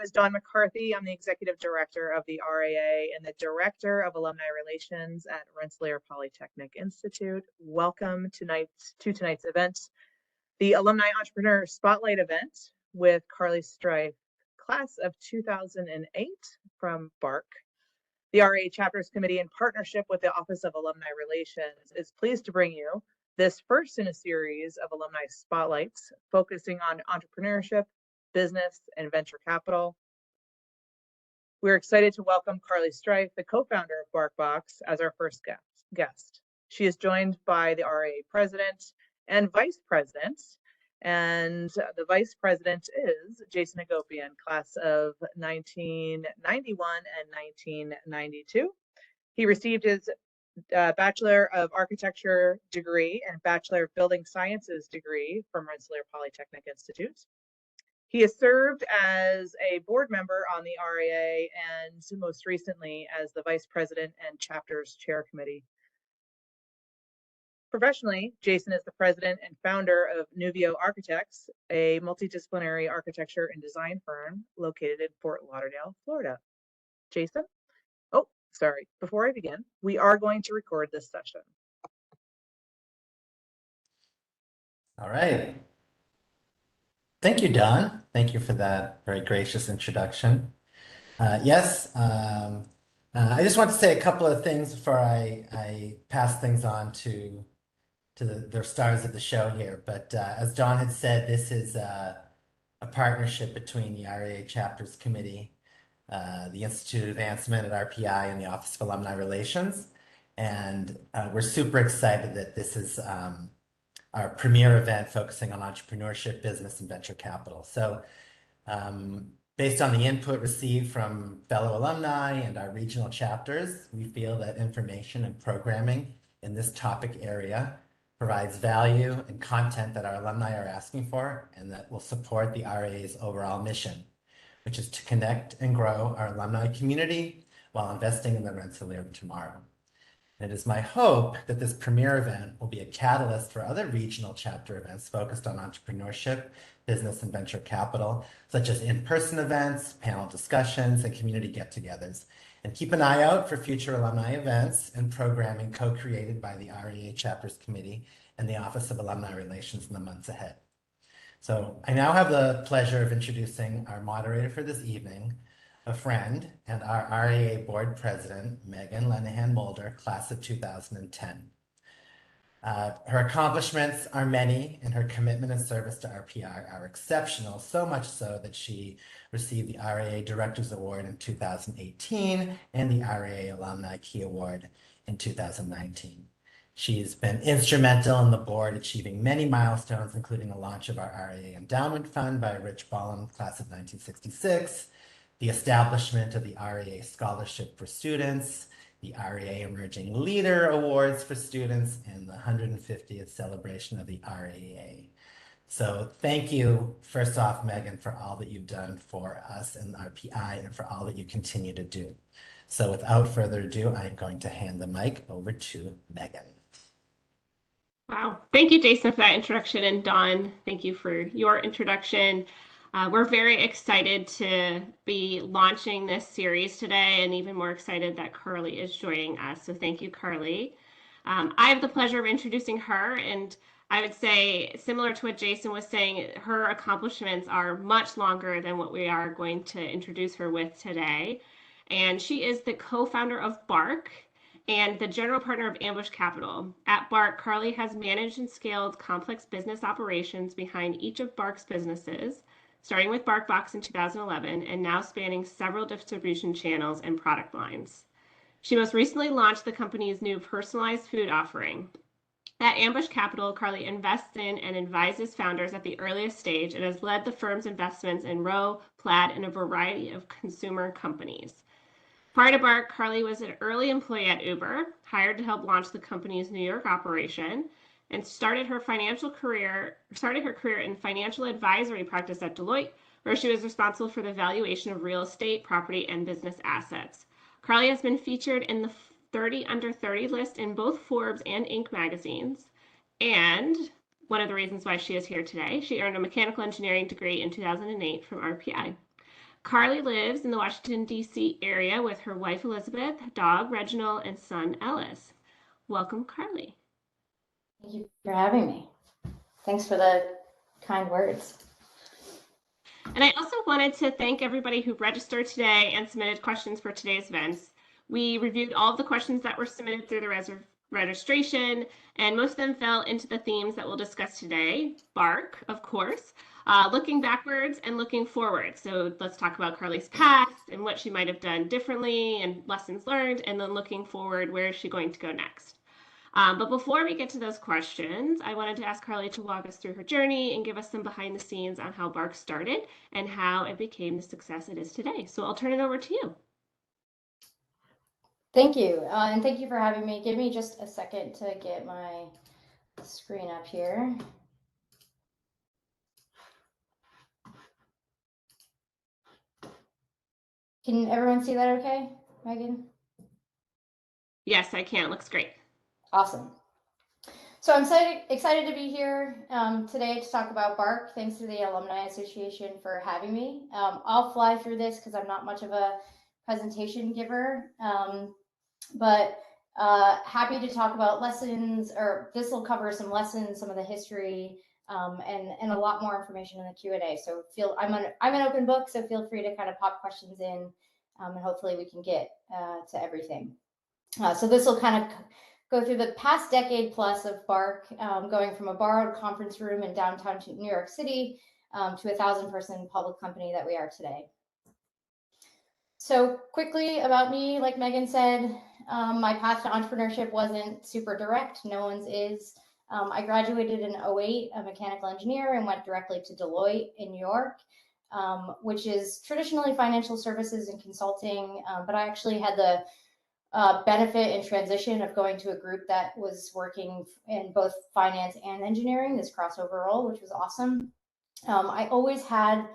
is Dawn McCarthy. I'm the Executive Director of the RAA and the Director of Alumni Relations at Rensselaer Polytechnic Institute. Welcome to tonight's event, the Alumni Entrepreneur Spotlight event with Carly Strife, class of 2008 from BARC. The RAA Chapters Committee, in partnership with the Office of Alumni Relations, is pleased to bring you this first in a series of alumni spotlights focusing on entrepreneurship, business, and venture capital. We're excited to welcome Carly Strife, the co-founder of Barkbox, as our first guest. She is joined by the RAA president and vice president, and the vice president is Jason Agopian, class of 1991 and 1992. He received his Bachelor of Architecture degree and Bachelor of Building Sciences degree from Rensselaer Polytechnic Institute. He has served as a board member on the RAA and most recently as the Vice President and Chapters Chair Committee. Professionally, Jason is the president and founder of Nuvio Architects, a multidisciplinary architecture and design firm located in Fort Lauderdale, Florida. Jason? Oh, sorry. Before I begin, we are going to record this session. All right. Thank you, Dawn. Thank you for that very gracious introduction. I just want to say a couple of things before I pass things on to the stars of the show here. But as Dawn had said, this is a partnership between the RAA Chapters Committee, the Institute of Advancement at RPI, and the Office of Alumni Relations. And we're super excited that this is our premier event focusing on entrepreneurship, business, and venture capital. So based on the input received from fellow alumni and our regional chapters, we feel that information and programming in this topic area provides value and content that our alumni are asking for and that will support the RAA's overall mission, which is to connect and grow our alumni community while investing in the Rensselaer of tomorrow. It is my hope that this premier event will be a catalyst for other regional chapter events focused on entrepreneurship, business, and venture capital, such as in-person events, panel discussions, and community get-togethers. And keep an eye out for future alumni events and programming co-created by the RAA Chapters Committee and the Office of Alumni Relations in the months ahead. So I now have the pleasure of introducing our moderator for this evening, a friend, and our RAA board president, Meghan Lenihan Moulder, class of 2010. Her accomplishments are many, and her commitment and service to RPI are exceptional, so much so that she received the RAA Directors Award in 2018 and the RAA Alumni Key Award in 2019. She's been instrumental in the board achieving many milestones, including the launch of our RAA Endowment Fund by Rich Ballum, class of 1966, the establishment of the RAA Scholarship for Students, the RAA Emerging Leader Awards for students, and the 150th celebration of the RAA. So thank you, first off, Meghan, for all that you've done for us and RPI and for all that you continue to do. So without further ado, I'm going to hand the mic over to Meghan. Wow. Thank you, Jason, for that introduction. And Dawn, thank you for your introduction. We're very excited to be launching this series today and even more excited that Carly is joining us. So thank you, Carly. I have the pleasure of introducing her, and I would say, similar to what Jason was saying, her accomplishments are much longer than what we are going to introduce her with today. And she is the co-founder of BARC and the general partner of Ambush Capital. At BARC, Carly has managed and scaled complex business operations behind each of BARC's businesses, starting with Barkbox in 2011 and now spanning several distribution channels and product lines. She most recently launched the company's new personalized food offering. At Ambush Capital, Carly invests in and advises founders at the earliest stage and has led the firm's investments in RAA, Plaid, and a variety of consumer companies. Prior to BARC, Carly was an early employee at Uber, hired to help launch the company's New York operation, and started her career in financial advisory practice at Deloitte, where she was responsible for the valuation of real estate, property, and business assets. Carly has been featured in the 30 Under 30 list in both Forbes and Inc. magazines. And one of the reasons why she is here today, she earned a mechanical engineering degree in 2008 from RPI. Carly lives in the Washington, D.C. area with her wife, Elizabeth, dog, Reginald, and son, Ellis. Welcome, Carly. Thank you for having me. Thanks for the kind words. And I also wanted to thank everybody who registered today and submitted questions for today's events. We reviewed all of the questions that were submitted through the registration, and most of them fell into the themes that we'll discuss today. Bark, of course, looking backwards and looking forward. So let's talk about Carly's past and what she might have done differently and lessons learned, and then looking forward, where is she going to go next? But before we get to those questions, I wanted to ask Carly to walk us through her journey and give us some behind the scenes on how Bark started and how it became the success it is today. So I'll turn it over to you. Thank you. And thank you for having me. Give me just a second to get my screen up here. Can everyone see that okay, Megan? Yes, I can. It looks great. Awesome. So I'm excited to be here today to talk about Bark. Thanks to the Alumni Association for having me. I'll fly through this because I'm not much of a presentation giver, but happy to talk about lessons, or this will cover some lessons, some of the history, and a lot more information in the Q&A. So I'm an open book, so feel free to kind of pop questions in, and hopefully we can get to everything. So this will kind of go through the past decade plus of Bark, going from a borrowed conference room in downtown New York City to a 1,000-person public company that we are today. So quickly about me, like Megan said, my path to entrepreneurship wasn't super direct. No one's is. I graduated in 2008, a mechanical engineer, and went directly to Deloitte in New York, which is traditionally financial services and consulting, but I actually had the benefit and transition of going to a group that was working in both finance and engineering, this crossover role, which was awesome. I always had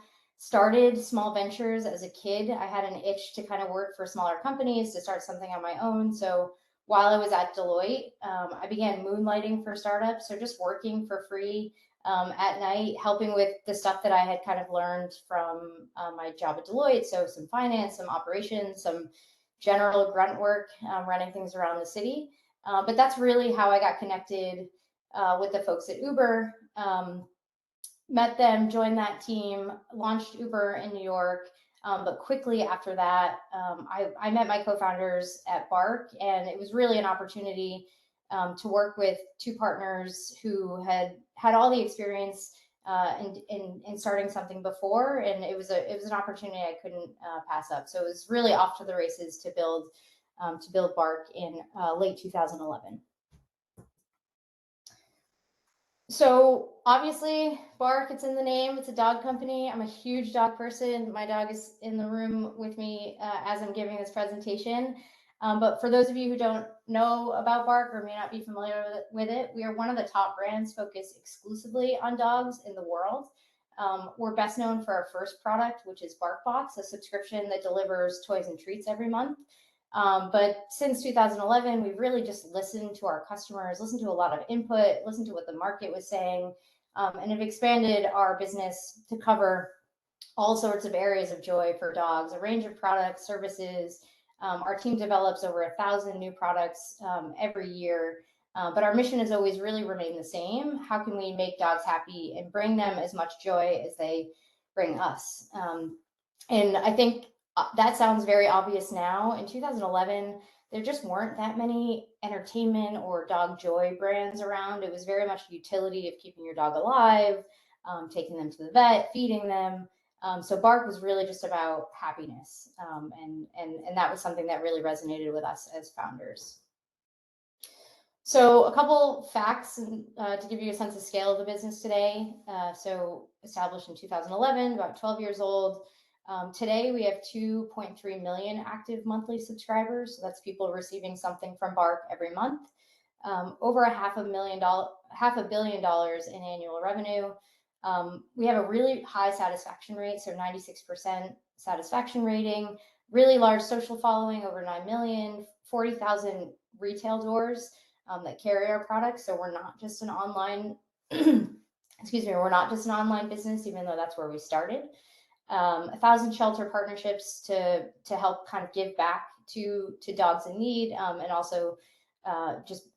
started small ventures as a kid. I had an itch to kind of work for smaller companies, to start something on my own. So while I was at Deloitte, I began moonlighting for startups. So just working for free at night, helping with the stuff that I had kind of learned from my job at Deloitte. So some finance, some operations, some general grunt work, running things around the city. But that's really how I got connected with the folks at Uber. Met them, joined that team, launched Uber in New York. But quickly after that, I met my co-founders at Bark, and it was really an opportunity to work with two partners who had all the experience in starting something before, and it was an opportunity I couldn't pass up. So it was really off to the races to build Bark in late 2011. So obviously, Bark, it's in the name. It's a dog company. I'm a huge dog person. My dog is in the room with me as I'm giving this presentation. But for those of you who don't know about Bark or may not be familiar with it, we are one of the top brands focused exclusively on dogs in the world. We're best known for our first product, which is Barkbox, a subscription that delivers toys and treats every month. But since 2011, we've really just listened to our customers, listened to a lot of input, listened to what the market was saying, and have expanded our business to cover all sorts of areas of joy for dogs, a range of products, services. Our team develops over 1,000 new products every year, but our mission has always really remained the same. How can we make dogs happy and bring them as much joy as they bring us? And I think that sounds very obvious now. In 2011, there just weren't that many entertainment or dog joy brands around. It was very much utility of keeping your dog alive, taking them to the vet, feeding them. So Bark was really just about happiness, and that was something that really resonated with us as founders. So a couple facts to give you a sense of scale of the business today. So established in 2011, about 12 years old. Today we have 2.3 million active monthly subscribers. So that's people receiving something from Bark every month. Over $500 million in annual revenue. We have a really high satisfaction rate, so 96% satisfaction rating, really large social following, over 9 million, 40,000 retail doors that carry our products. So we're not just an online, excuse me, we're not just an online business, even though that's where we started. 1,000 shelter partnerships to help kind of give back to dogs in need, and also just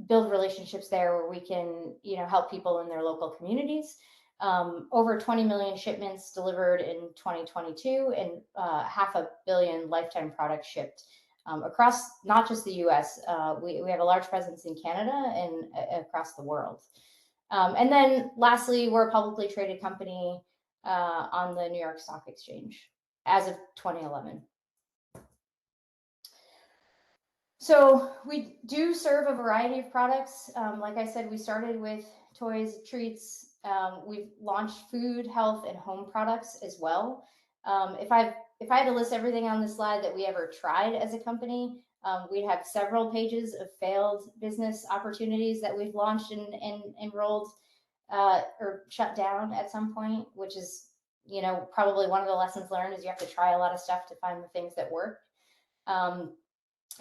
build relationships there where we can, help people in their local communities. Over 20 million shipments delivered in 2022, and 500 million lifetime products shipped across not just the US. We have a large presence in Canada and across the world. And then lastly, we're a publicly traded company on the New York Stock Exchange as of 2011. So we do serve a variety of products. Like I said, we started with toys, treats. We've launched food, health, and home products as well. If I had to list everything on this slide that we ever tried as a company, we'd have several pages of failed business opportunities that we've launched and enrolled or shut down at some point, which is, probably one of the lessons learned is you have to try a lot of stuff to find the things that work.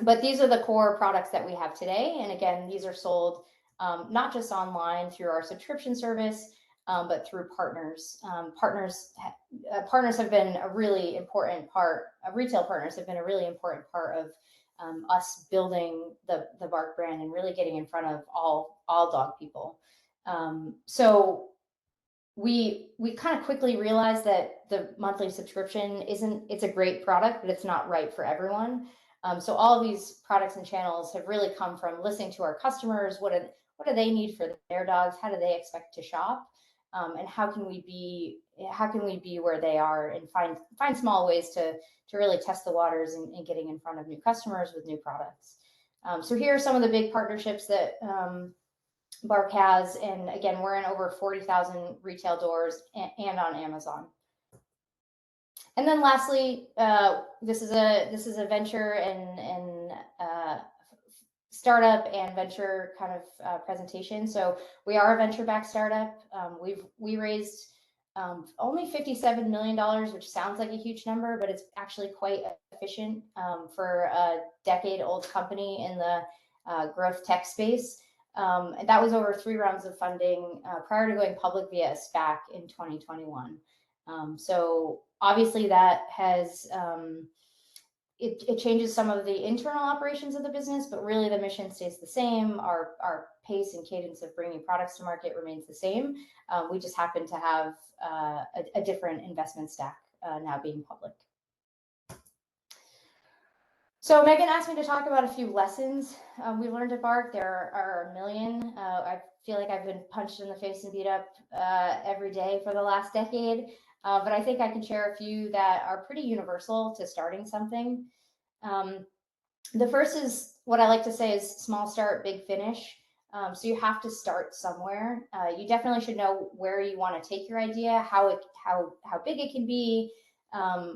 But these are the core products that we have today. And again, these are sold not just online through our subscription service, but through partners. Partners have been a really important part, retail partners have been a really important part of us building the Bark brand and really getting in front of all dog people. So we kind of quickly realized that the monthly subscription it's a great product, but it's not right for everyone. So all of these products and channels have really come from listening to our customers. What do they need for their dogs? How do they expect to shop? And how can we be where they are and find small ways to really test the waters and getting in front of new customers with new products. So here are some of the big partnerships that Bark has, and again, we're in over 40,000 retail doors and on Amazon. And then lastly, this is a venture and startup and venture kind of presentation. So we are a venture-backed startup. We raised only $57 million, which sounds like a huge number, but it's actually quite efficient for a decade-old company in the growth tech space. And that was over 3 rounds of funding prior to going public via a SPAC in 2021. So obviously that has it changes some of the internal operations of the business, but really the mission stays the same. Our pace and cadence of bringing products to market remains the same. We just happen to have a different investment stack now being public. So Meghan asked me to talk about a few lessons we learned at Bark. There are a million. I feel like I've been punched in the face and beat up every day for the last decade. But I think I can share a few that are pretty universal to starting something. The first is what I like to say is small start, big finish. So you have to start somewhere. You definitely should know where you want to take your idea, how big it can be,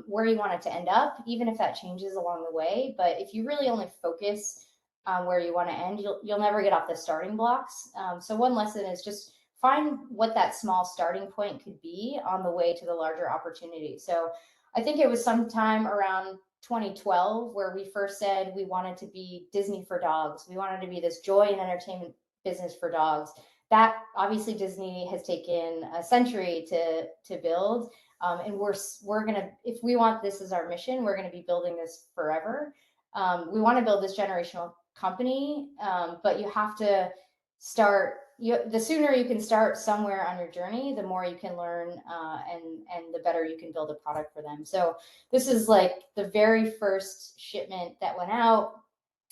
where you want it to end up, even if that changes along the way. But if you really only focus on where you want to end, you'll never get off the starting blocks. So one lesson is just find what that small starting point could be on the way to the larger opportunity. So I think it was sometime around 2012 where we first said we wanted to be Disney for dogs. We wanted to be this joy and entertainment business for dogs. That obviously Disney has taken a century to build. And we're gonna, if we want this as our mission, we're gonna be building this forever. We want to build this generational company, but you have to start. The sooner you can start somewhere on your journey, the more you can learn, and the better you can build a product for them. So this is like the very first shipment that went out,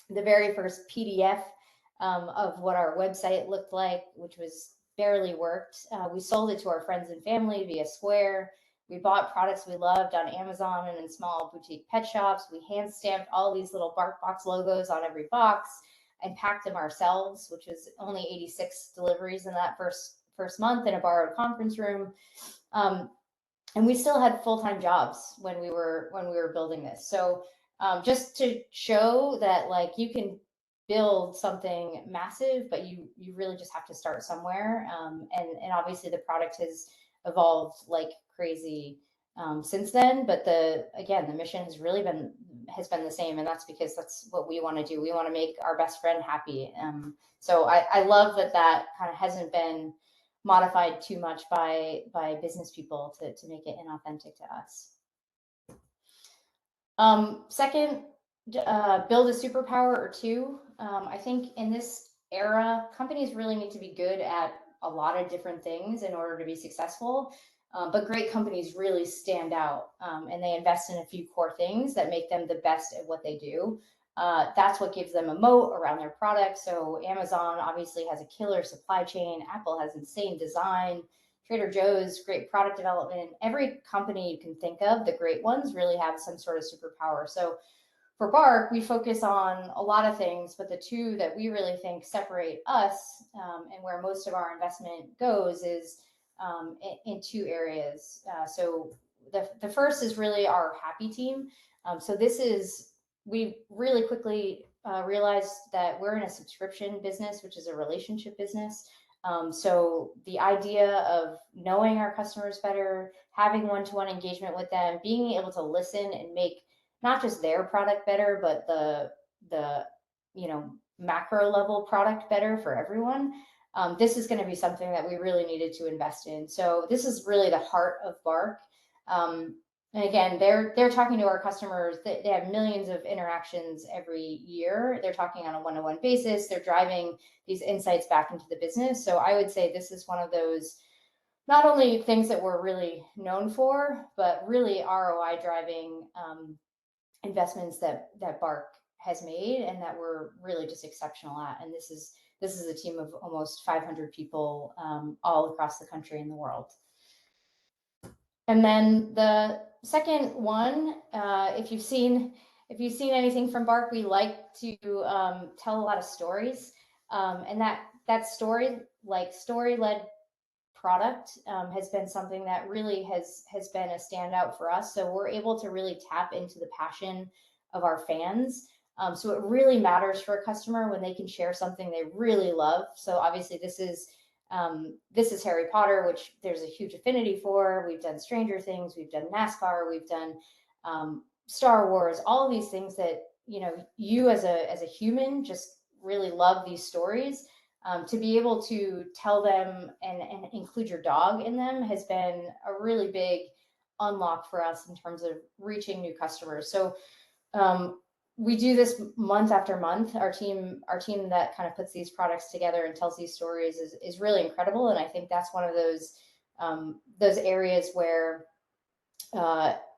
the very first PDF of what our website looked like, which was barely worked. We sold it to our friends and family via Square. We bought products we loved on Amazon and in small boutique pet shops. We hand stamped all these little Barkbox logos on every box and packed them ourselves, which was only 86 deliveries in that first month in a borrowed conference room. And we still had full-time jobs when we were building this. So just to show that like you can build something massive, but you really just have to start somewhere. And obviously the product has evolved like crazy since then, but the mission has really been the same, and that's because that's what we want to do. We want to make our best friend happy. So I love that kind of hasn't been modified too much by business people to make it inauthentic to us. Second, build a superpower or two. I think in this era, companies really need to be good at a lot of different things in order to be successful. But great companies really stand out, and they invest in a few core things that make them the best at what they do. That's what gives them a moat around their product. So Amazon obviously has a killer supply chain. Apple has insane design. Trader Joe's, great product development. Every company you can think of, the great ones, really have some sort of superpower. So for Bark, we focus on a lot of things, but the two that we really think separate us and where most of our investment goes is in two areas. So the first is really our happy team. So this is, we really quickly realized that we're in a subscription business, which is a relationship business. So the idea of knowing our customers better, having one-to-one engagement with them, being able to listen and make not just their product better, but the macro level product better for everyone. This is going to be something that we really needed to invest in. So this is really the heart of Bark. And again, they're talking to our customers. They have millions of interactions every year. They're talking on a one-to-one basis. They're driving these insights back into the business. So I would say this is one of those not only things that we're really known for, but really ROI driving investments that Bark has made and that we're really just exceptional at. And this is a team of almost 500 people all across the country and the world. And then the second one, if you've seen anything from Bark, we like to tell a lot of stories, and that story-led product has been something that really has been a standout for us. So we're able to really tap into the passion of our fans. So it really matters for a customer when they can share something they really love. So obviously this is Harry Potter, which there's a huge affinity for. We've done Stranger Things, we've done NASCAR, we've done Star Wars, all of these things that, you as a human just really love these stories. To be able to tell them and include your dog in them has been a really big unlock for us in terms of reaching new customers. So we do this month after month. Our team that kind of puts these products together and tells these stories is really incredible. And I think that's one of those areas where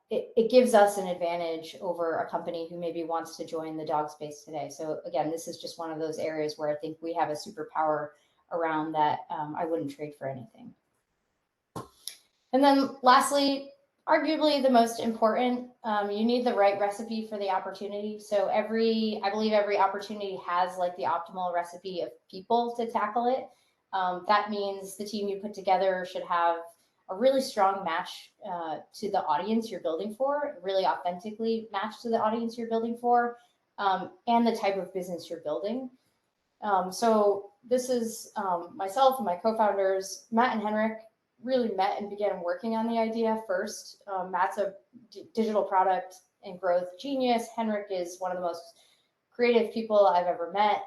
it gives us an advantage over a company who maybe wants to join the dog space today. So again, this is just one of those areas where I think we have a superpower around that I wouldn't trade for anything. And then lastly, arguably the most important, you need the right recipe for the opportunity. So I believe every opportunity has like the optimal recipe of people to tackle it. That means the team you put together should have a really strong match to the audience you're building for, really authentically match to the audience you're building for, and the type of business you're building. So this is myself and my co-founders, Matt and Henrik, really met and began working on the idea first. Matt's a digital product and growth genius. Henrik is one of the most creative people I've ever met.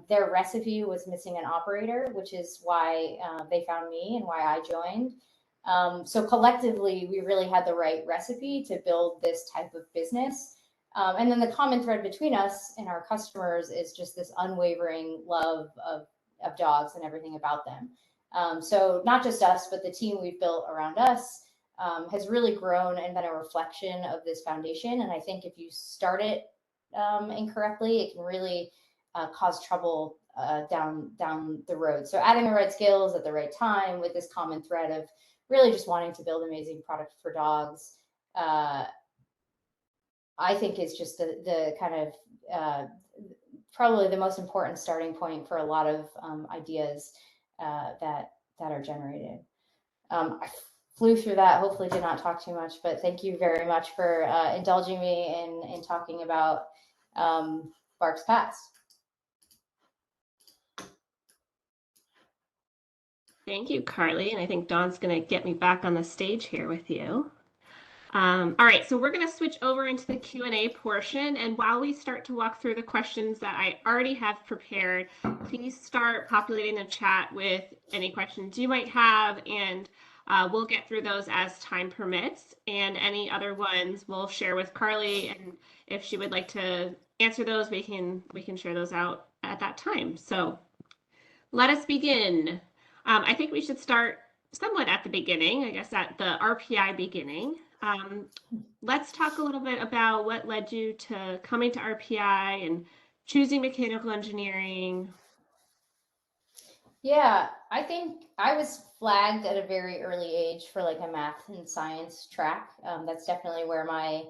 Their recipe was missing an operator, which is why they found me and why I joined. So collectively, we really had the right recipe to build this type of business. And then the common thread between us and our customers is just this unwavering love of dogs and everything about them. So not just us, but the team we've built around us has really grown and been a reflection of this foundation. And I think if you start it incorrectly, it can really cause trouble down the road. So adding the right skills at the right time with this common thread of really just wanting to build amazing product for dogs, I think is just the kind of probably the most important starting point for a lot of ideas that are generated. I flew through that, hopefully did not talk too much, but thank you very much for indulging me in talking about Bark's past. Thank you, Carly. And I think Dawn's going to get me back on the stage here with you. All right, so we're going to switch over into the Q&A portion. And while we start to walk through the questions that I already have prepared, please start populating the chat with any questions you might have, and we'll get through those as time permits. And any other ones we'll share with Carly, and if she would like to answer those, we can share those out at that time. So let us begin. I think we should start somewhat at the beginning, I guess at the RPI beginning. Let's talk a little bit about what led you to coming to RPI and choosing mechanical engineering. Yeah, I think I was flagged at a very early age for like a math and science track. That's definitely where my,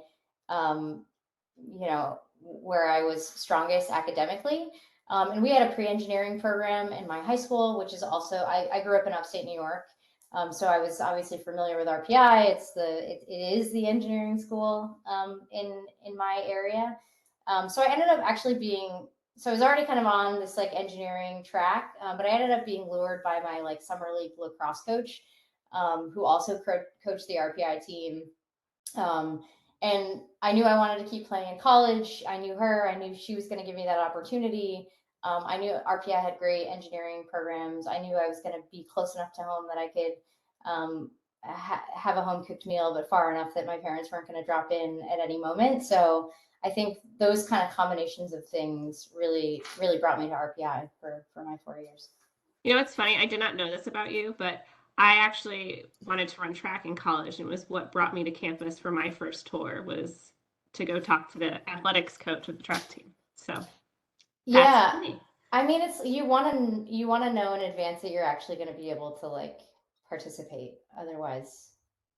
where I was strongest academically. And we had a pre-engineering program in my high school, which is also, I grew up in upstate New York. So I was obviously familiar with RPI. It is the engineering school in my area. So I ended up actually so I was already kind of on this like engineering track, but I ended up being lured by my like summer league lacrosse coach, who also coached the RPI team. And I knew I wanted to keep playing in college. I knew her. I knew she was going to give me that opportunity. I knew RPI had great engineering programs. I knew I was going to be close enough to home that I could have a home cooked meal, but far enough that my parents weren't going to drop in at any moment. So I think those kind of combinations of things really, really brought me to RPI for my 4 years. You know, it's funny, I did not know this about you, but I actually wanted to run track in college, and it was what brought me to campus for my first tour, was to go talk to the athletics coach of the track team. So yeah, funny. I mean, it's you want to know in advance that you're actually going to be able to like participate. Otherwise,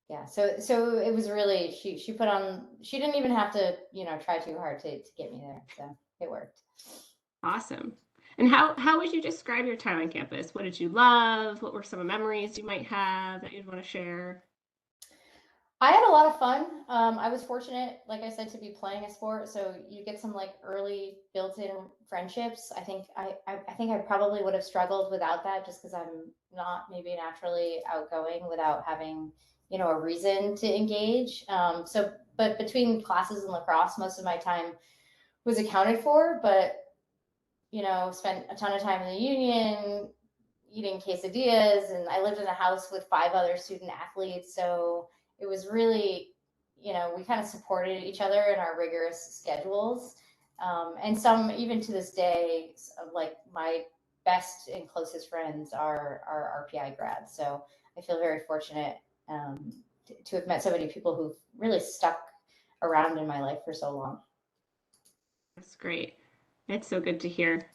yeah. So it was really she put on. She didn't even have to try too hard to get me there. So it worked. Awesome. And how would you describe your time on campus? What did you love? What were some memories you might have that you'd want to share? I had a lot of fun. I was fortunate, like I said, to be playing a sport, so you get some like early built-in friendships. I think I probably would have struggled without that, just because I'm not maybe naturally outgoing without having a reason to engage. But between classes and lacrosse, most of my time was accounted for. But spent a ton of time in the union eating quesadillas, and I lived in a house with 5 other student athletes, so it was really, we kind of supported each other in our rigorous schedules. And some, even to this day, like my best and closest friends are RPI grads. So I feel very fortunate to have met so many people who've really stuck around in my life for so long. That's great. It's so good to hear.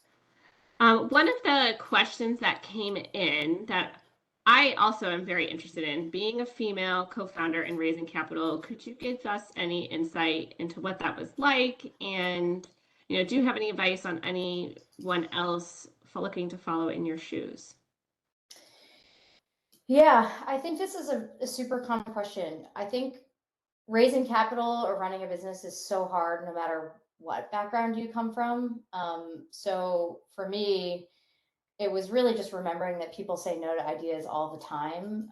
One of the questions that came in that I also am very interested in, being a female co-founder and raising capital, could you give us any insight into what that was like? And, do you have any advice on anyone else looking to follow in your shoes? Yeah, I think this is a super common question. I think raising capital or running a business is so hard no matter what background you come from. So for me, it was really just remembering that people say no to ideas all the time,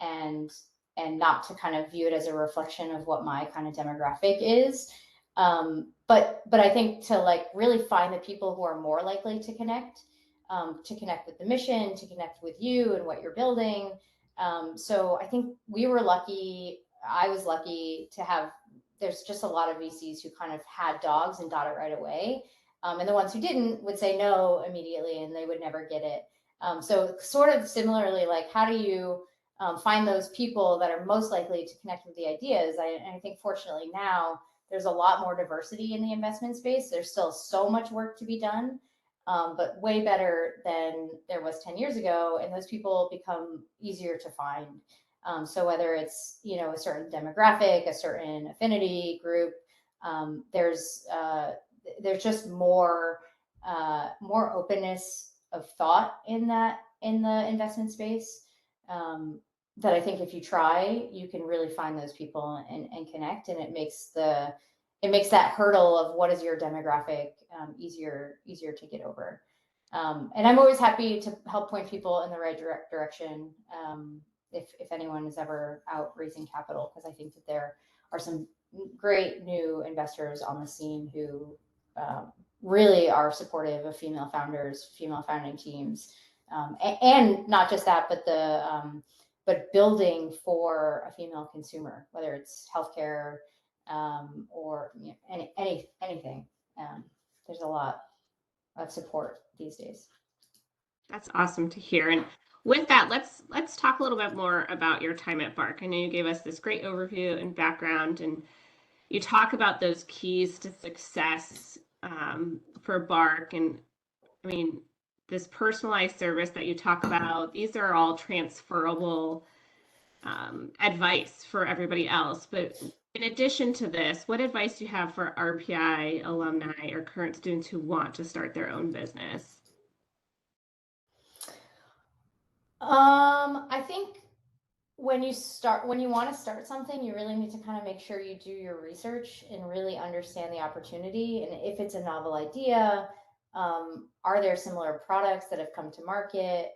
and not to kind of view it as a reflection of what my kind of demographic is. But I think to like really find the people who are more likely to connect with the mission, to connect with you and what you're building. So I think we were lucky. I was lucky to have. There's just a lot of VCs who kind of had dogs and got it right away. And the ones who didn't would say no immediately, and they would never get it. So sort of similarly, like how do you find those people that are most likely to connect with the ideas? I think fortunately now there's a lot more diversity in the investment space. There's still so much work to be done, but way better than there was 10 years ago. And those people become easier to find. So whether it's, a certain demographic, a certain affinity group, there's just more openness of thought in the investment space, that I think if you try, you can really find those people and connect, and it makes that hurdle of what is your demographic easier to get over. And I'm always happy to help point people in the right direction. if anyone is ever out raising capital, because I think that there are some great new investors on the scene who really are supportive of female founders, female founding teams, and not just that, but building for a female consumer, whether it's healthcare or anything. There's a lot of support these days. That's awesome to hear. And with that, let's talk a little bit more about your time at Bark. I know you gave us this great overview and background, and you talk about those keys to success for Bark. And I mean, this personalized service that you talk about, these are all transferable advice for everybody else. But in addition to this, what advice do you have for RPI alumni or current students who want to start their own business? I think when you want to start something, you really need to kind of make sure you do your research and really understand the opportunity. And if it's a novel idea, are there similar products that have come to market?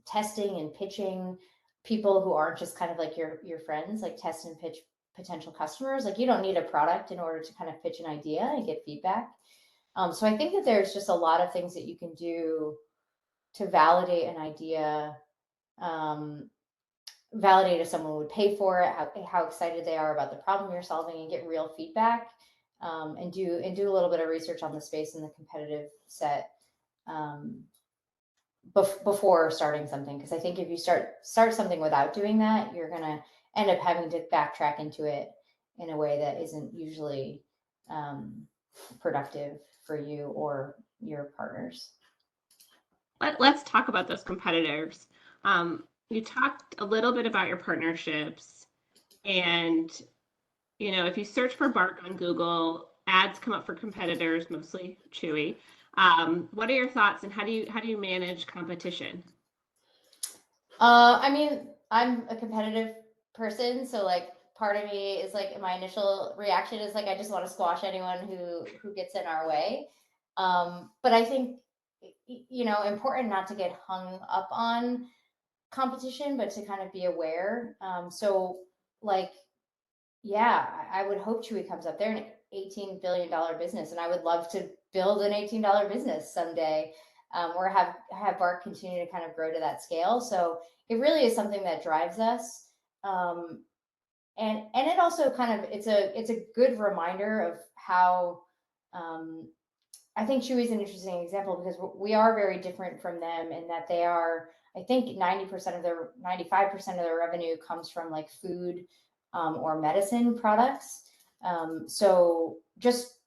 Testing and pitching people who aren't just kind of like your friends, like test and pitch potential customers. Like you don't need a product in order to kind of pitch an idea and get feedback. So I think that there's just a lot of things that you can do to validate an idea, validate if someone would pay for it, how excited they are about the problem you're solving, and get real feedback, and do a little bit of research on the space and the competitive set before starting something. Because I think if you start something without doing that, you're gonna end up having to backtrack into it in a way that isn't usually productive for you or your partners. Let's talk about those competitors. You talked a little bit about your partnerships, and if you search for Bark on Google, ads come up for competitors, mostly Chewy. What are your thoughts, and how do you manage competition? I mean, I'm a competitive person, so like part of me is like my initial reaction is like I just want to squash anyone who gets in our way. But I think important not to get hung up on competition, but to kind of be aware. So like, yeah, I would hope Chewy comes up. They're an $18 billion business, and I would love to build an $18 business someday, or have Bark continue to kind of grow to that scale. So it really is something that drives us. And it also kind of, it's a good reminder of how, I think Chewy is an interesting example because we are very different from them in that they are, I think 95% of their revenue comes from like food or medicine products. So just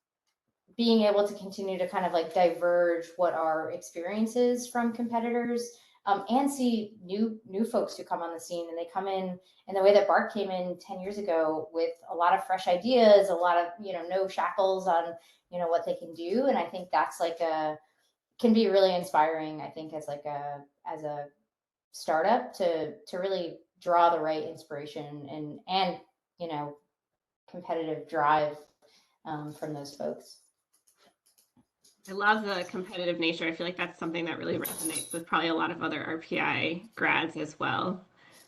being able to continue to kind of like diverge what our experiences from competitors, and see new folks who come on the scene, and they come in the way that Bark came in 10 years ago with a lot of fresh ideas, a lot of, no shackles on, what they can do. And I think that's like can be really inspiring, I think, as a startup to really draw the right inspiration and competitive drive from those folks. I love the competitive nature. I feel like that's something that really resonates with probably a lot of other RPI grads as well.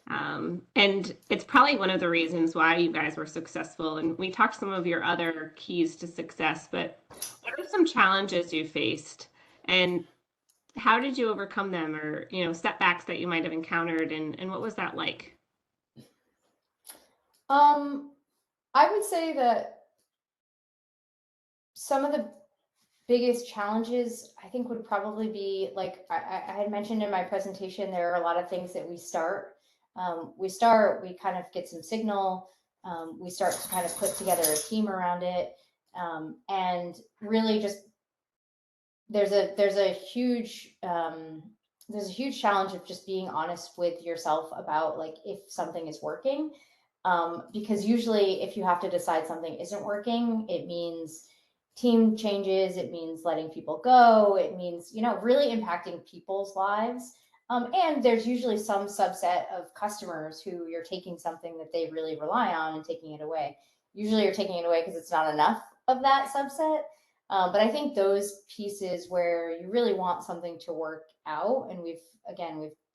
And it's probably one of the reasons why you guys were successful. And we talked some of your other keys to success, but what are some challenges you faced, and how did you overcome them, or setbacks that you might have encountered, and what was that like? I would say that some of the biggest challenges, I think, would probably be like I had mentioned in my presentation. There are a lot of things that we start. We kind of get some signal. We start to kind of put together a team around it, and really just there's a huge challenge of just being honest with yourself about like if something is working, because usually if you have to decide something isn't working, it means team changes, it means letting people go, it means really impacting people's lives, and there's usually some subset of customers who you're taking something that they really rely on and taking it away. Usually you're taking it away because it's not enough of that subset. But I think those pieces where you really want something to work out, and we've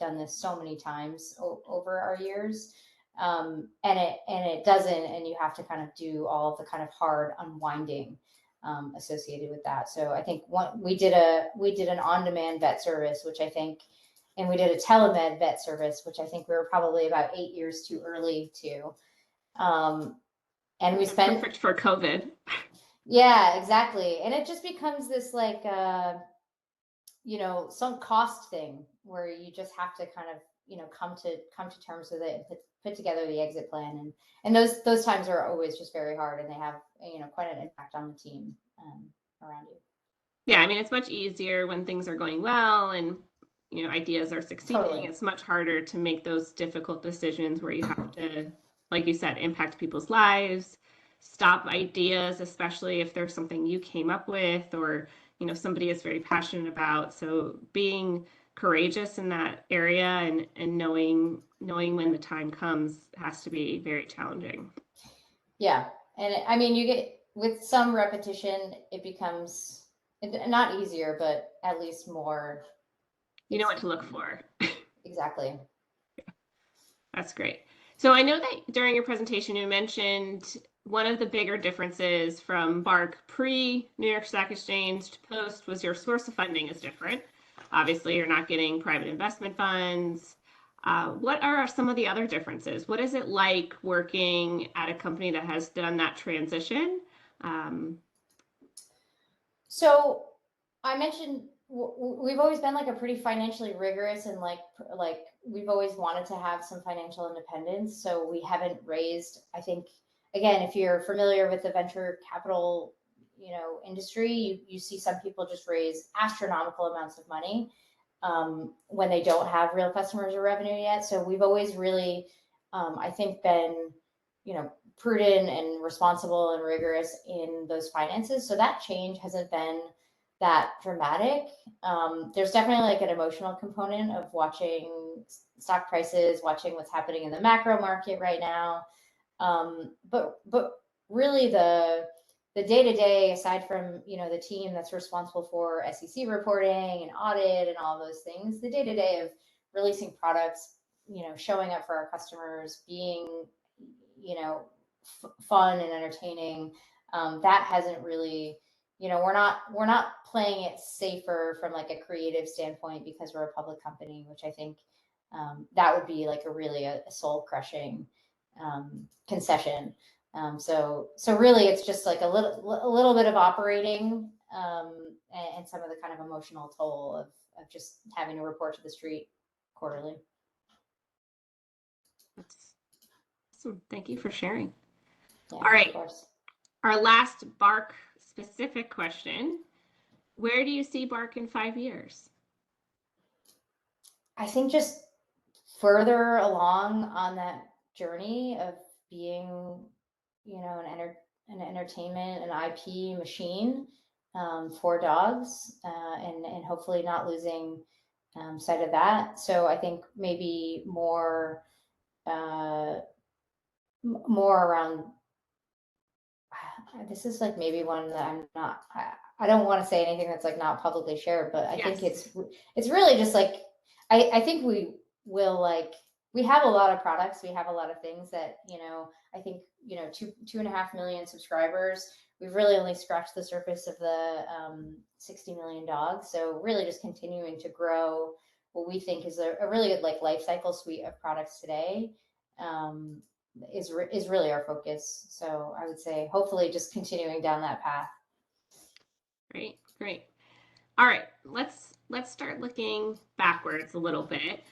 done this so many times over our years, and it doesn't, and you have to kind of do all of the kind of hard unwinding associated with that. So I think we did an on-demand vet service, which I think, and we did a telemed vet service, which I think we were probably about 8 years too early to. And we spent perfect for COVID. Yeah, exactly. And it just becomes this like some cost thing where you just have to kind of, come to terms with it and put together the exit plan. And those times are always just very hard, and they have, quite an impact on the team around you. Yeah, I mean, it's much easier when things are going well and ideas are succeeding. Totally. It's much harder to make those difficult decisions where you have to, like you said, impact people's lives, stop ideas, especially if there's something you came up with or somebody is very passionate about. So being courageous in that area and knowing when the time comes has to be very challenging. Yeah, and I mean, you get, with some repetition, it becomes not easier, but at least more. You know what to look for. Exactly. That's great. So I know that during your presentation, you mentioned one of the bigger differences from Bark pre-New York Stock Exchange to post was your source of funding is different. Obviously, you're not getting private investment funds. What are some of the other differences? What is it like working at a company that has done that transition? So I mentioned we've always been like a pretty financially rigorous, and like we've always wanted to have some financial independence. So we haven't raised, I think, again, if you're familiar with the venture capital, industry, you see some people just raise astronomical amounts of money when they don't have real customers or revenue yet. So we've always really, I think, been, prudent and responsible and rigorous in those finances. So that change hasn't been that dramatic. There's definitely like an emotional component of watching stock prices, watching what's happening in the macro market right now. But really the day-to-day, aside from, the team that's responsible for SEC reporting and audit and all those things, the day-to-day of releasing products, showing up for our customers, being, fun and entertaining, that hasn't really, we're not playing it safer from like a creative standpoint because we're a public company, which I think that would be like a soul crushing concession. So really it's just like a little bit of operating and some of the kind of emotional toll of just having to report to the street quarterly. That's awesome. Thank you for sharing. Yeah, all right. Of course. Our last Bark specific question. Where do you see Bark in 5 years? I think just further along on that journey of being, an entertainment and IP machine for dogs, and hopefully not losing sight of that. So I think maybe more around. This is like maybe one that I'm not. I don't want to say anything that's like not publicly shared, but I think it's really just like I think we will like. We have a lot of products. We have a lot of things that, I think, 2.5 million subscribers. We've really only scratched the surface of the 60 million dogs. So really just continuing to grow what we think is a really good like life cycle suite of products today is really our focus. So I would say hopefully just continuing down that path. Great. All right, let's start looking backwards a little bit.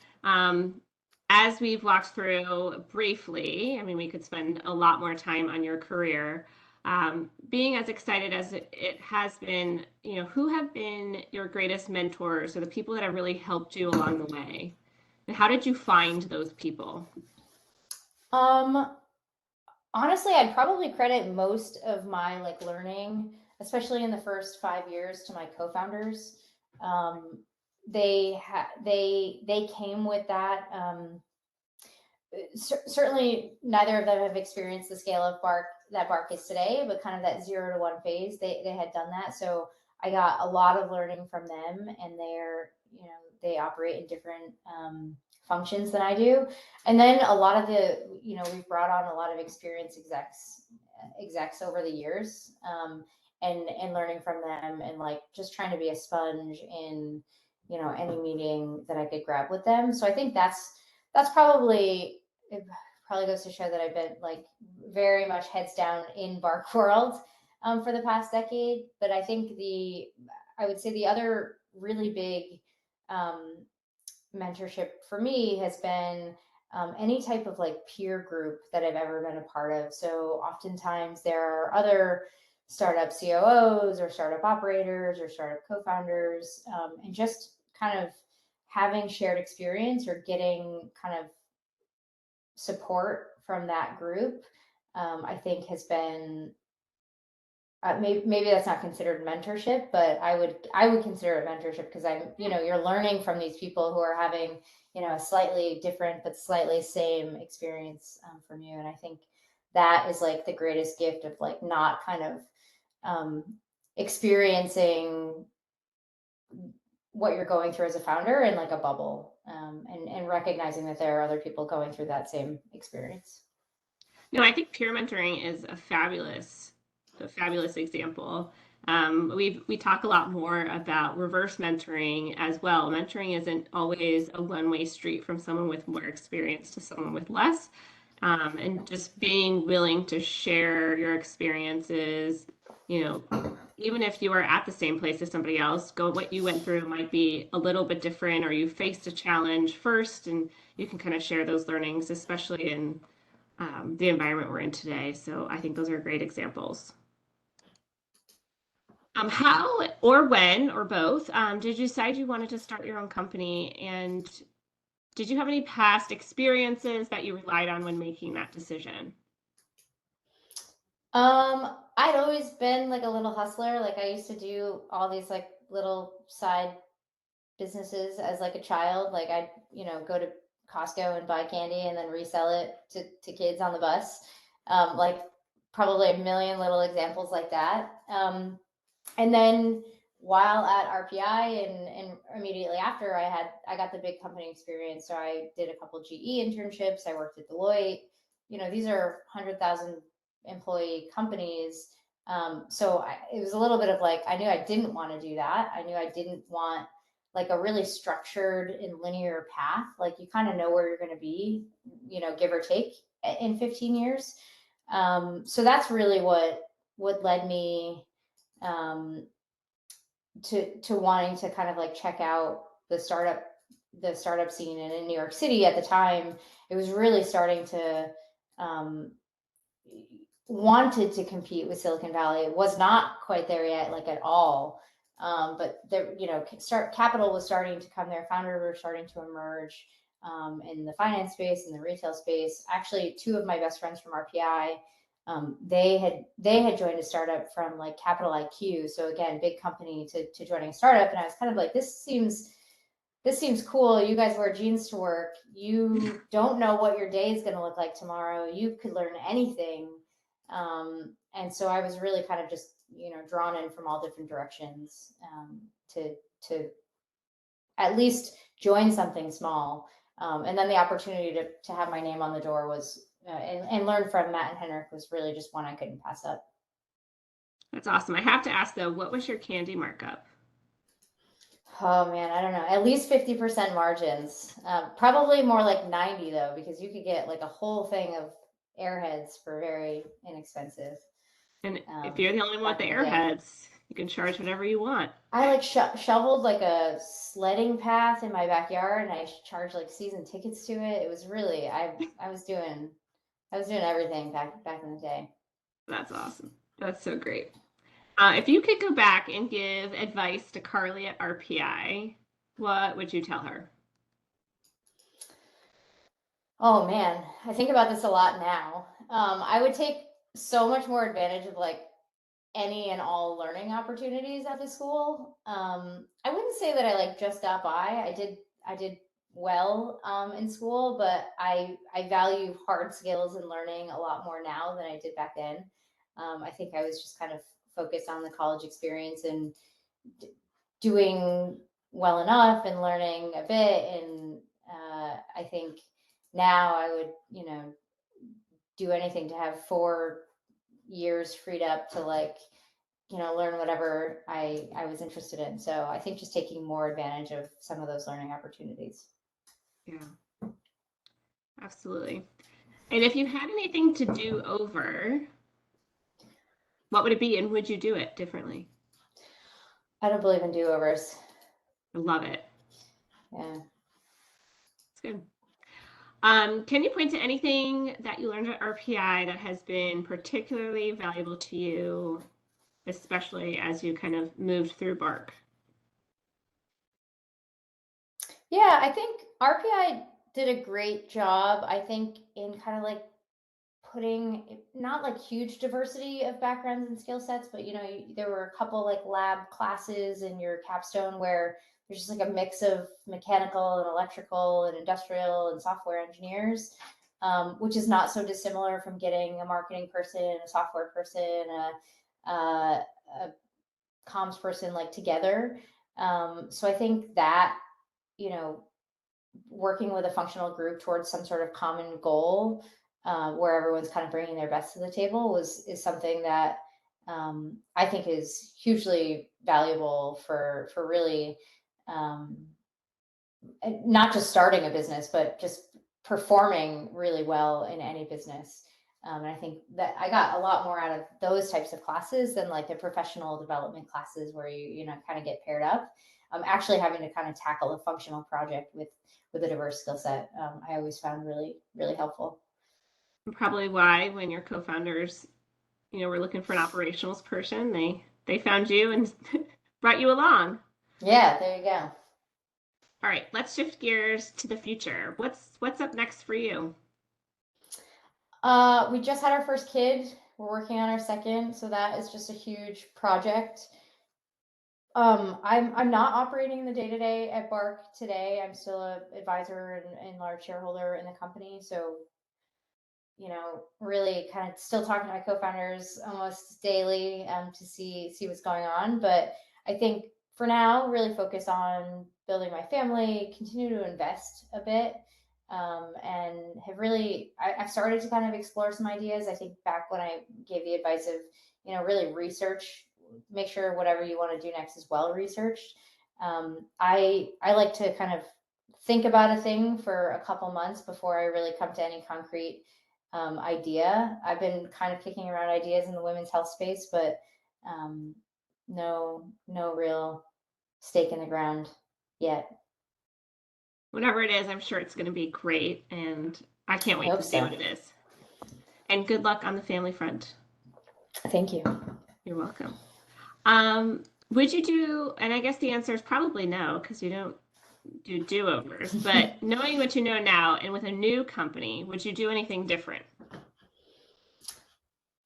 As we've walked through briefly, I mean, we could spend a lot more time on your career. Being as excited as it has been, who have been your greatest mentors or the people that have really helped you along the way? And how did you find those people? Honestly, I'd probably credit most of my like learning, especially in the first 5 years, to my co-founders. They came with that certainly neither of them have experienced the scale of Bark that Bark is today, but kind of that 0 to 1 phase, they had done that. So I got a lot of learning from them, and they operate in different functions than I do. And then a lot of we've brought on a lot of experienced execs over the years, and learning from them, and like just trying to be a sponge in, any meeting that I could grab with them. So I think that's probably, it probably goes to show that I've been like very much heads down in Bark world for the past decade. But I think I would say the other really big mentorship for me has been any type of like peer group that I've ever been a part of. So oftentimes there are other startup COOs or startup operators or startup co-founders, and just kind of having shared experience or getting kind of support from that group, I think has been, maybe that's not considered mentorship, but I would consider it mentorship, because you're learning from these people who are having, a slightly different but slightly same experience from you. And I think that is like the greatest gift of like not kind of experiencing what you're going through as a founder in like a bubble, and recognizing that there are other people going through that same experience. No, I think peer mentoring is a fabulous example. We talk a lot more about reverse mentoring as well. Mentoring isn't always a one-way street from someone with more experience to someone with less. And just being willing to share your experiences, even if you are at the same place as somebody else, what you went through might be a little bit different, or you faced a challenge first, and you can kind of share those learnings, especially in the environment we're in today. So I think those are great examples. How or when or both did you decide you wanted to start your own company, and did you have any past experiences that you relied on when making that decision? I'd always been like a little hustler. Like I used to do all these like little side businesses as like a child. Like I'd, go to Costco and buy candy and then resell it to kids on the bus. Like probably a million little examples like that. And then while at RPI and immediately after, I got the big company experience. So I did a couple GE internships. I worked at Deloitte. These are 100,000 employee companies. So it was a little bit of like, I knew I didn't want to do that. I knew I didn't want like a really structured and linear path. Like you kind of know where you're going to be, give or take in 15 years. So that's really what led me to wanting to kind of like check out the startup scene. And in New York City at the time, it was really starting to wanted to compete with Silicon Valley. It was not quite there yet, like at all. But there, capital was starting to come there. Founders were starting to emerge in the finance space, in the retail space. Actually, two of my best friends from RPI, they had joined a startup from like Capital IQ. So again, big company to joining a startup. And I was kind of like, this seems cool. You guys wear jeans to work. You don't know what your day is going to look like tomorrow. You could learn anything. And so I was really kind of just, drawn in from all different directions, to at least join something small. And then the opportunity to have my name on the door was, and learn from Matt and Henrik was really just one I couldn't pass up. That's awesome. I have to ask though, what was your candy markup? Oh man, I don't know. At least 50% margins. Probably more like 90 though, because you could get like a whole thing of Airheads for very inexpensive. And if you're the only one with the Airheads, you can charge whatever you want. I like shoveled like a sledding path in my backyard, and I charged like season tickets to it. It was really, I was doing everything back in the day. That's awesome. That's so great. If you could go back and give advice to Carly at RPI, what would you tell her? Oh man, I think about this a lot now. I would take so much more advantage of like any and all learning opportunities at the school. I wouldn't say that I like just got by. I did well in school, but I value hard skills and learning a lot more now than I did back then. I think I was just kind of focused on the college experience and doing well enough and learning a bit. And I think now I would, do anything to have 4 years freed up to learn whatever I was interested in. So I think just taking more advantage of some of those learning opportunities. Yeah, absolutely. And if you had anything to do over, what would it be, and would you do it differently? I don't believe in do-overs. I love it. Yeah. It's good. Can you point to anything that you learned at RPI that has been particularly valuable to you, especially as you kind of moved through Bark? Yeah, I think RPI did a great job, I think, in kind of putting not huge diversity of backgrounds and skill sets, but there were a couple lab classes in your capstone where there's just a mix of mechanical and electrical and industrial and software engineers, which is not so dissimilar from getting a marketing person, a software person, a comms person together. So I think that working with a functional group towards some sort of common goal, where everyone's kind of bringing their best to the table is something that I think is hugely valuable for really not just starting a business, but just performing really well in any business. And I think that I got a lot more out of those types of classes than the professional development classes where you kind of get paired up. Actually having to kind of tackle a functional project with a diverse skill set, I always found really, really helpful. Probably why when your co-founders, were looking for an operationals person, they found you and brought you along. Yeah, there you go. All right, let's shift gears to the future. What's up next for you? We just had our first kid. We're working on our second, so that is just a huge project. I'm not operating the day-to-day at Bark today. I'm still an advisor and large shareholder in the company. So, really kind of still talking to my co-founders almost daily to see what's going on. But I think for now, really focus on building my family, continue to invest a bit, and have really I've started to kind of explore some ideas. I think back when I gave the advice of really research, make sure whatever you want to do next is well researched. I like to kind of think about a thing for a couple months before I really come to any concrete idea. I've been kind of kicking around ideas in the women's health space, but no real stake in the ground yet. Whatever it is, I'm sure it's going to be great, and I can't wait to see so. what it is. And good luck on the family front. Thank you. You're welcome. Would you do, and I guess the answer is probably no, because you don't do do-overs, but knowing what you know now and with a new company, would you do anything different?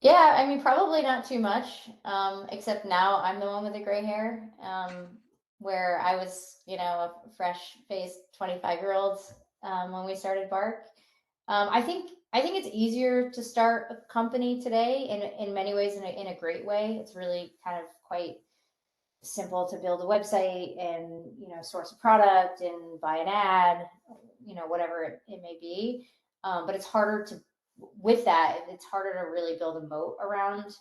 Yeah, I mean, probably not too much, except now I'm the one with the gray hair, where I was, a fresh-faced 25-year-old when we started Bark. I think it's easier to start a company today in many ways, in a great way. It's really kind of quite simple to build a website and source a product and buy an ad, whatever it may be. But it's harder to it's harder to really build a moat around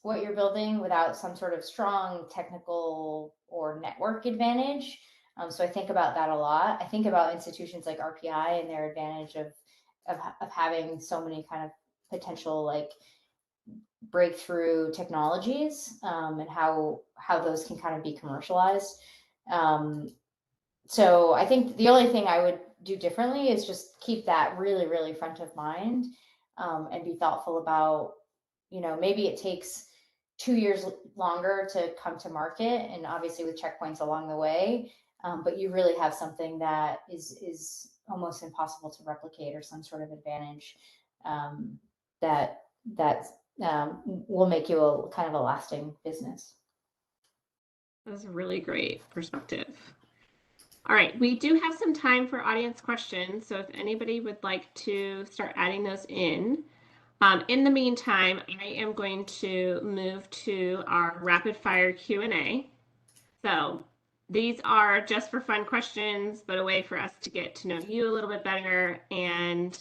what you're building without some sort of strong technical or network advantage. So I think about that a lot. I think about institutions like RPI and their advantage of having so many kind of potential breakthrough technologies, and how those can kind of be commercialized. So I think the only thing I would do differently is just keep that really, really front of mind, and be thoughtful about, maybe it takes 2 years longer to come to market, and obviously with checkpoints along the way, but you really have something that is almost impossible to replicate, or some sort of advantage that will make you a kind of a lasting business. That's a really great perspective. All right, we do have some time for audience questions, so if anybody would like to start adding those in the meantime, I am going to move to our rapid fire Q&A. So these are just for fun questions, but a way for us to get to know you a little bit better. And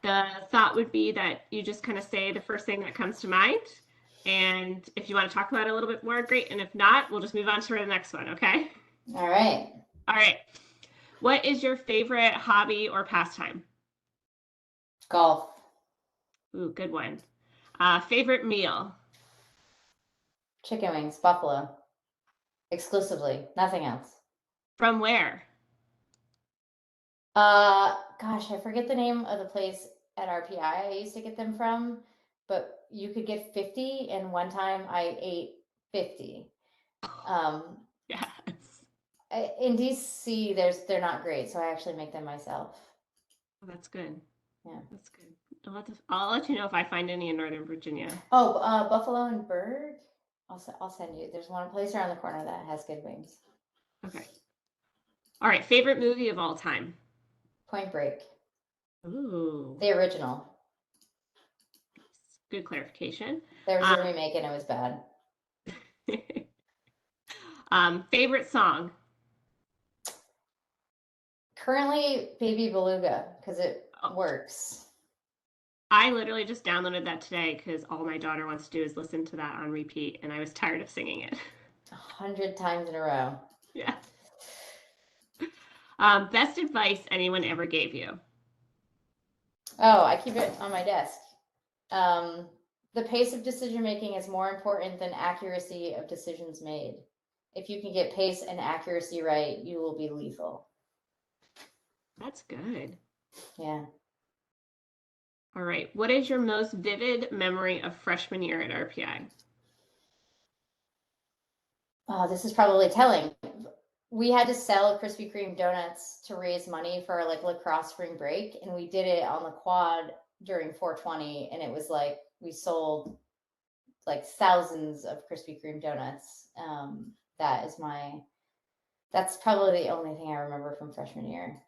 the thought would be that you just kind of say the first thing that comes to mind. And if you want to talk about it a little bit more, great. And if not, we'll just move on to the next one, okay? All right. All right. What is your favorite hobby or pastime? Golf. Ooh, good one. Favorite meal? Chicken wings. Buffalo. Exclusively. Nothing else. From where? Gosh, I forget the name of the place at RPI I used to get them from, but you could get 50, and one time I ate 50. Yes. In DC, they're not great, so I actually make them myself. Oh, that's good. Yeah. That's good. I'll let you know if I find any in Northern Virginia. Oh, Buffalo and Bird. I'll send you. There's one place around the corner that has good wings. Okay. All right. Favorite movie of all time? Point Break. Ooh. The original. Good clarification. There was a remake and it was bad. Favorite song? Currently, Baby Beluga, because it works. I literally just downloaded that today because all my daughter wants to do is listen to that on repeat, and I was tired of singing it. 100 times in a row. Yeah. Best advice anyone ever gave you? Oh, I keep it on my desk. The pace of decision making is more important than accuracy of decisions made. If you can get pace and accuracy right, you will be lethal. That's good. Yeah. All right. What is your most vivid memory of freshman year at RPI? Oh, this is probably telling. We had to sell Krispy Kreme donuts to raise money for like lacrosse spring break, and we did it on the quad during 420, and it was like we sold like thousands of Krispy Kreme donuts. That's probably the only thing I remember from freshman year.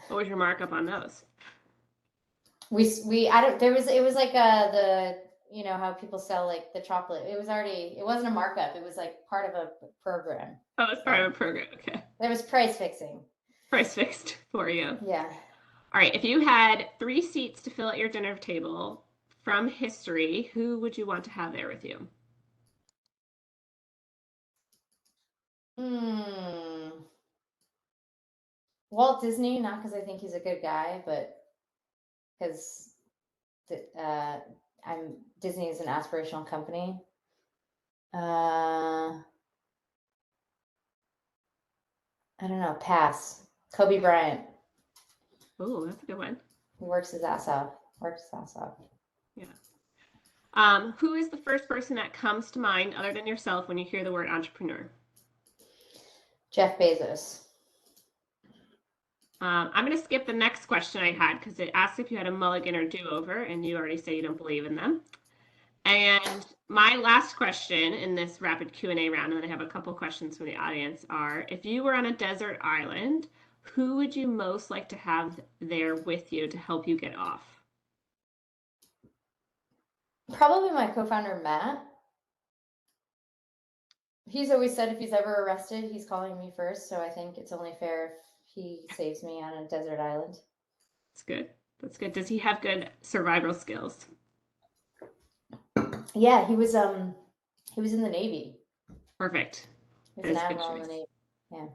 What was your markup on those? It was like the, you know, how people sell like the chocolate. It wasn't a markup. It was like part of a program. Oh, it's part of a program. Okay. There was price fixing. Price fixed for you. Yeah. All right. If you had 3 seats to fill at your dinner table from history, who would you want to have there with you? Walt Disney, not because I think he's a good guy, but because Disney is an aspirational company. I don't know. Pass. Kobe Bryant. Oh, that's a good one. He works his ass off. Yeah. Who is the first person that comes to mind other than yourself when you hear the word entrepreneur? Jeff Bezos. I'm going to skip the next question I had because it asked if you had a mulligan or do-over, and you already say you don't believe in them. And my last question in this rapid Q&A round, and then I have a couple questions from the audience, are if you were on a desert island, who would you most like to have there with you to help you get off? Probably my co-founder, Matt. He's always said if he's ever arrested, he's calling me first. So I think it's only fair if he saves me on a desert island. That's good. That's good. Does he have good survival skills? Yeah, he was in the Navy. Perfect. He was an admiral in the Navy. Yeah.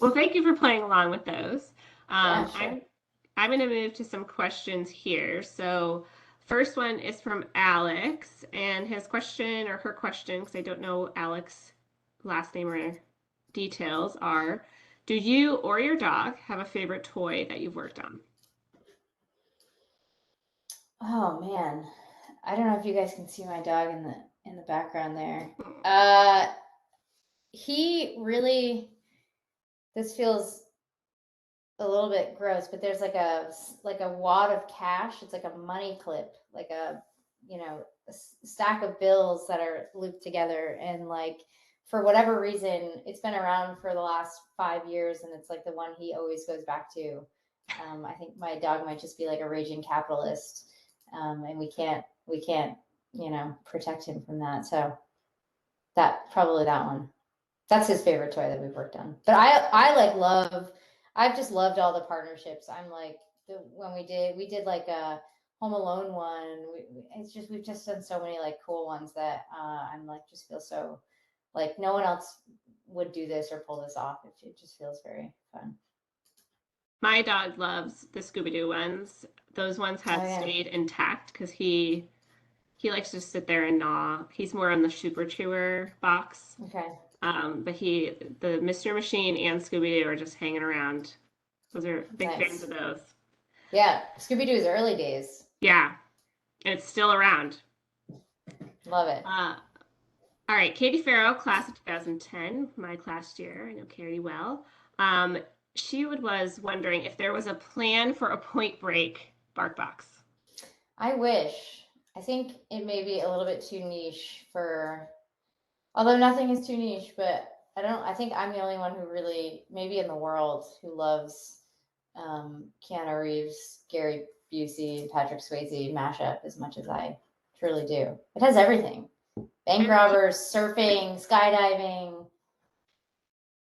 Well, thank you for playing along with those. Yeah, sure. I'm going to move to some questions here. So first one is from Alex, and his question or her question, because I don't know Alex's last name or details, are, do you or your dog have a favorite toy that you've worked on? Oh man, I don't know if you guys can see my dog in the background there. He really, this feels a little bit gross, but there's like a wad of cash. It's like a money clip, like a stack of bills that are looped together, and like for whatever reason, it's been around for the last 5 years, and it's like the one he always goes back to. I think my dog might just be like a raging capitalist, and we can't, protect him from that. So probably that one. That's his favorite toy that we've worked on. But I've just loved all the partnerships. I'm like, when we did like a Home Alone one. We've just done so many like cool ones that I'm like, just feel so like no one else would do this or pull this off. It just feels very fun. My dog loves the Scooby-Doo ones. Those ones have stayed intact because he likes to sit there and gnaw. He's more on the Super Chewer box. Okay. But the Mystery Machine and Scooby-Doo are just hanging around. Those are big fans of those. Yeah, Scooby-Doo's early days. Yeah, and it's still around. Love it. All right, Katie Farrow, class of 2010, my class year. I know Katie well. She was wondering if there was a plan for a Point Break Barkbox. I wish. I think it may be a little bit too niche although nothing is too niche, but I think I'm the only one who really, maybe in the world, who loves Keanu Reeves, Gary Busey, Patrick Swayze mashup as much as I truly do. It has everything. Bank robbers, surfing, skydiving,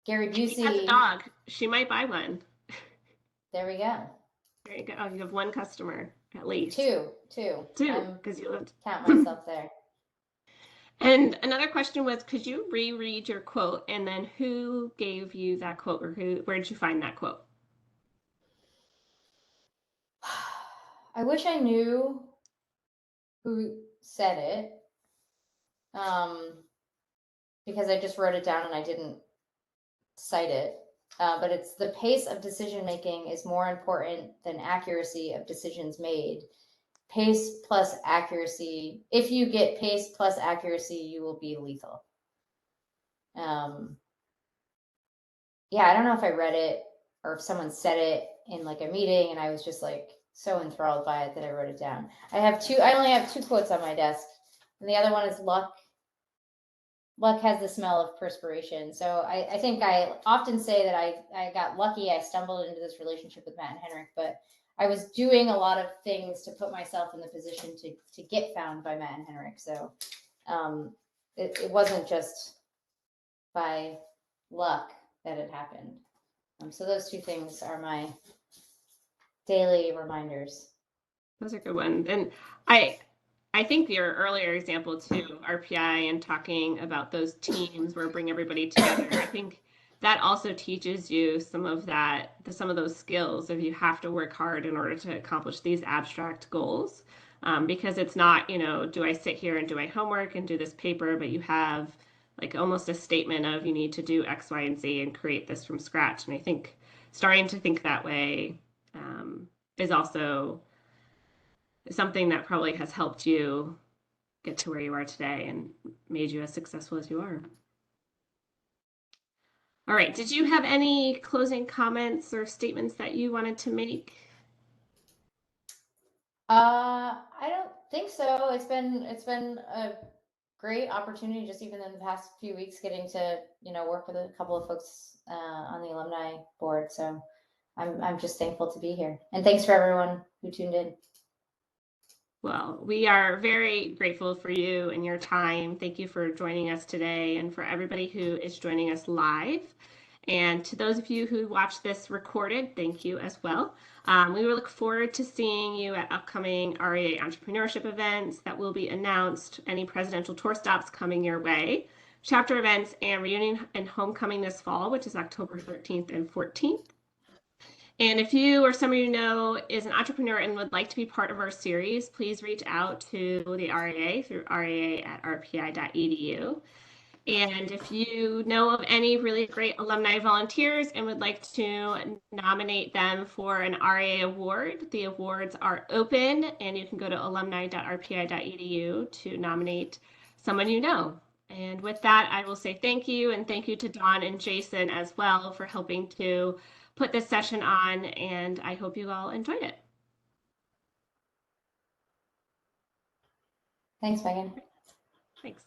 Gary Busey. She has a dog. She might buy one. There we go. There you go. Oh, you have one customer at least. Two. Because you lived. Count myself there. And another question was, could you reread your quote, and then who gave you that quote, or where did you find that quote? I wish I knew who said it, because I just wrote it down and I didn't cite it. But it's the pace of decision making is more important than accuracy of decisions made. Pace plus accuracy. If you get pace plus accuracy, you will be lethal. Yeah, I don't know if I read it or if someone said it in like a meeting and I was just like so enthralled by it that I wrote it down. I only have 2 quotes on my desk, and the other one is luck. Luck has the smell of perspiration. So I think I often say that I got lucky. I stumbled into this relationship with Matt and Henrik, but I was doing a lot of things to put myself in the position to get found by Matt and Henrik. So it wasn't just by luck that it happened. So those 2 things are my daily reminders. Those are good ones. And I think your earlier example too, RPI and talking about those teams where bring everybody together, I think that also teaches you some of those skills of you have to work hard in order to accomplish these abstract goals. Because it's not, do I sit here and do my homework and do this paper, but you have like almost a statement of you need to do X, Y, and Z and create this from scratch. And I think starting to think that way is also something that probably has helped you get to where you are today and made you as successful as you are. All right. Did you have any closing comments or statements that you wanted to make? I don't think so. It's been a great opportunity, just even in the past few weeks, getting to work with a couple of folks on the alumni board. So I'm just thankful to be here, and thanks for everyone who tuned in. Well, we are very grateful for you and your time. Thank you for joining us today, and for everybody who is joining us live. And to those of you who watch this recorded, thank you as well. We will look forward to seeing you at upcoming RAA entrepreneurship events that will be announced, any presidential tour stops coming your way, chapter events, and reunion and homecoming this fall, which is October 13th and 14th. And if you or somebody you know is an entrepreneur and would like to be part of our series, please reach out to the RAA through raa@rpi.edu. And if you know of any really great alumni volunteers and would like to nominate them for an RAA award, the awards are open, and you can go to alumni.rpi.edu to nominate someone you know. And with that, I will say thank you, and thank you to Dawn and Jason as well for helping to put this session on, and I hope you all enjoyed it. Thanks, Megan. Thanks.